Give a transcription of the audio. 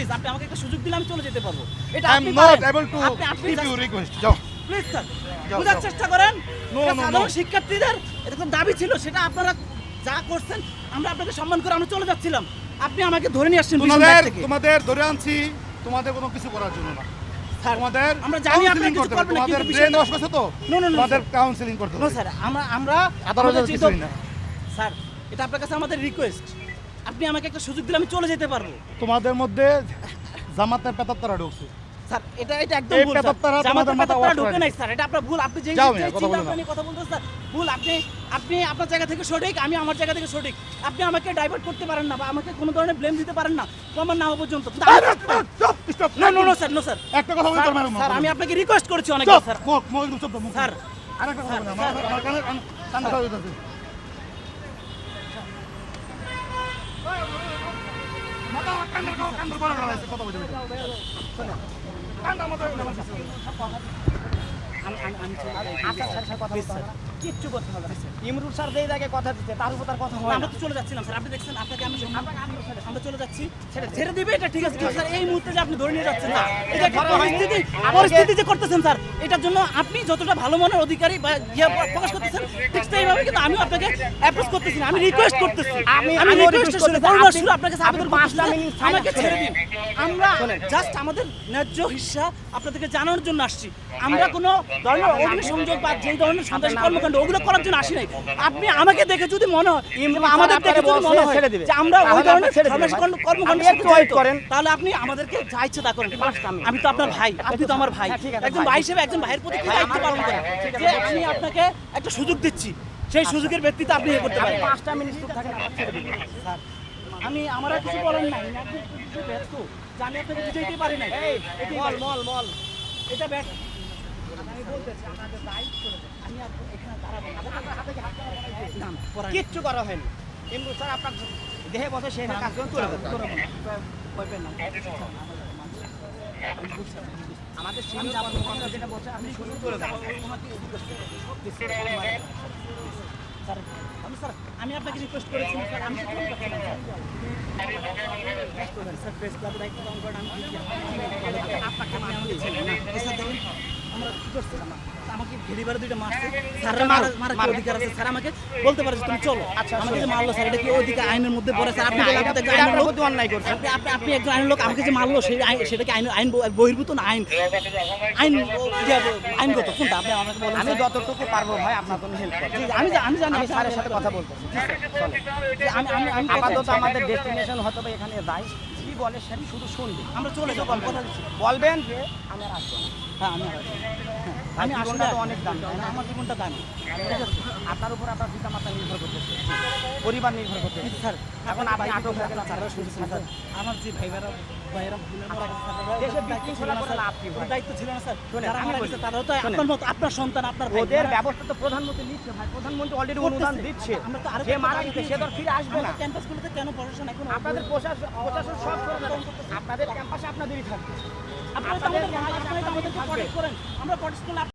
Please আপনি আমাকে একটা সুযোগ দিলে আমি চলে যেতে পারবো। এটা আই এম আপনি নট পারেন। এবল টু আপনি গিভ ইউ রিকোয়েস্ট যাও প্লিজ স্যার যাও, বোঝার যাও। চেষ্টা করেন। No, এটা no, সাধারণ no. শিক্ষার্থীদের এটা তো দাবি ছিল, সেটা আপনারা যা করছেন আমরা আপনাকে সম্মান করে আমরা চলে যাচ্ছিলাম। আপনি আমাকে ধরে নিয়ে আসছেন পিছন দিক থেকে। তোমাদের ধরে আনছি তোমাদের কোনো কিছু করার জন্য না। স্যার তোমাদের আমরা জানি আপনারা কাউন্সেলিং কিছু করতে হবে, করবেন না, তোমাদের কিন্তু ব্রেন বিষয়টা- ওয়াশ করছে তো No, no, no, তোমাদের sir. কাউন্সেলিং করতে নো হবে। স্যার আমরা আদালত আমাদের কিছুই চিন্তা- না। স্যার এটা আপনার কাছে আমাদের রিকোয়েস্ট, আপনি আমাকে একটা সুযোগ দিলে আমি চলে যেতে পারবো। তোমাদের মধ্যে জামাতের পেতাত্তারা ঢুকছে। স্যার এটা একদম এই ভুল স্যার। পেতাত্তারা জামাতের তোমাদের মাথা পেতাত্তারা wash ঢোকে করে নাই স্যার, এটা আপনার ভুল। আপনি যেই যাও যেই মিয়া, কথা চিন্তা বলো না। ভাবনা নিয়ে কথা বলতেছেন স্যার ভুল। আপনি আপনার জায়গা থেকে সঠিক, আমি আমার জায়গা থেকে সঠিক। আপনি আমাকে ডাইভার্ট করতে পারেন না বা আমাকে কোনো ধরনের ব্লেম দিতে পারেন না প্রমাণ না হওয়া পর্যন্ত। No no no sir, no sir. একটা কথা বলতে পারবো না। স্যার আমি আপনাকে রিকোয়েস্ট করেছি অনেকবার স্যার। স্যার আরেকটা কথা বলবো না, আমার কানে কান কথা বলতেছে। মাথা কান বড় করা হয়েছে, কথা বলতে বলতে। কানটা মাথায় উঠে বসেছে। কিচ্ছু করতে হবে না। ইমরুল স্যার যেই জায়গায় কথা দিচ্ছে তার উপর তার কথা হয় আমরা না। তো চলে যাচ্ছিলাম স্যার, আপনি দেখছেন আপনাকে আমি আমরা চলে যাচ্ছি। ছেড়ে দিবে এটা ঠিক আছে, কিন্তু স্যার এই মুহূর্তে যে আপনি ধরে নিয়ে যাচ্ছেন স্যার, এটা একটা পরিস্থিতি যে করতেছেন স্যার, এটার জন্য আপনি যতটা ভালো মনের অধিকারী বা ইয়ে প্রকাশ করতেছেন ঠিক সেইভাবে কিন্তু আমি আপনাকে অ্যাপ্রোচ করতেছি না, আমি রিকোয়েস্ট করতেছি। আমি রিকোয়েস্টের সুরে করুণার সুরে আপনাকে আবেদন করতেছি, আমাকে ছেড়ে দিন। আমরা জাস্ট আমাদের ন্যায্য হিস্সা আপনাদেরকে জানানোর জন্য আসছি। আমরা কোনো ধরনের অগ্নিসংযোগ বা যেই ধরনের সন্ত্রাসী কর্মকাণ্ড ওগুলো করার জন্য আসি নাই। আপনি আমাকে দেখে যদি মনে হয় বা আমাদের দেখে যদি মনে হয় যে আমরা ওই ধরনের সন্ত্রাসী কর্মকাণ্ড করেন, তাহলে আপনি আমাদেরকে যা ইচ্ছে তা করেন। আমি তো আপনার ভাই, আপনি তো আমার ভাই, একজন ভাই হিসেবে একজন ভাইয়ের প্রতি কি দায়িত্ব পালন করেন যে আমি আপনাকে একটা সুযোগ দিচ্ছি, সেই সুযোগের ব্যক্তিতে আপনি ইয়ে করতে পারেন। 5টা মিনিট চুপ থাকেন, আবার ছেড়ে দিবেন। স্যার আমি আমার আর কিছু বলার নাই, আমি একদম কিছু ব্যর্থ, জানি আপনাকে বুঝাইতে পারি নাই। মল এটা ব্যর্থ। আমি বলতেছি আমাদের রাইট চলে যান, আমি আর এখানে দাঁড়াবো না। কিচ্ছু করা হয়নি। ইমরুল স্যার আপনার দেহে বসে সেই কাজ করুন, চলে যান। আমাদের সিনিয়র কর্মকর্তা যেটা বলছে আপনি শুনুন, চলে যান। স্যার আমি আপনাকে রিকোয়েস্ট করেছি স্যার, আমি তো করতে পারছি না। স্যার প্রেস ক্লাবের দায়িত্ব পালন করেন, আমি আপনাকে আমাকে ছেলে না স্যার দেখেন আমরা কি করছিলাম, আমাকে ঘেরিবারে দুইটা মারছে স্যার, মারার কি অধিকার আছে স্যার? আমাকে বলতে পারে যে তুমি চলো। আমাকে যে মারলো স্যার, এটা কি অধিকার আইনের মধ্যে পড়ে স্যার? আপনি আইনের লোক অন্যায় করছে। আপনি একজন আইনের লোক, আমাকে যে মারলো সেই সেটা কি আইন বহির্ভূত না আইন আইনগত কোনটা? আপনি আমাকে বলেন। আমি যতটুকু পারবো ভাই আপনার জন্য হেল্প করব। আমি জানি আমি স্যারের সাথে কথা বলবো। আপাতত আমাদের ডেস্টিনেশন হয়তো বা এখানে যাই, কি বলে সেটা শুধু শুনবি। আমরা চলে যাবো, আমি কথা দিচ্ছি। বলবেন যে আমি আর আসবো না। হ্যাঁ আমি আমি আসলে জীবনটা তো অনেক দামি, তাই না? আমার জীবনটা দামি। আপনার উপর আপনার পিতা মাতা নির্ভর করতেছে, পরিবার নির্ভর করতেছে। কিন্তু স্যার এখন আপনি আটক হয়ে গেলেন, স্যার শুনছেন স্যার, আমার যে ভাইয়েরা বোনের মারা গেছে স্যার, দেশে দায়িত্ব ছিল বিশৃঙ্খলা না করে স্যার, লাভ কি ভাই? ওর দায়িত্ব ছিল না স্যার। শোনেন, যারা আমি মারা বলি। গেছে তারাও তো শোনেন। আপনার মতো, আপনার সন্তান, আপনার ভাই। ওদের ব্যবস্থা তো প্রধানমন্ত্রী নিচ্ছে ভাই, প্রধানমন্ত্রী অলরেডি অনুদান দিচ্ছে। আমরা তো আরো যে মারা গেছে সে তো আর ফিরে আসবে না। ক্যাম্পাসগুলোতে কেন প্রশাসন এখন আপনাদের প্রশাসন সব করে দেবে। আপনাদের ক্যাম্পাসে আপনাদেরই থাকবে। আপনারা তো আমাদের প্রটেক্ট করেন, আমরা প্রটেক্ট করলে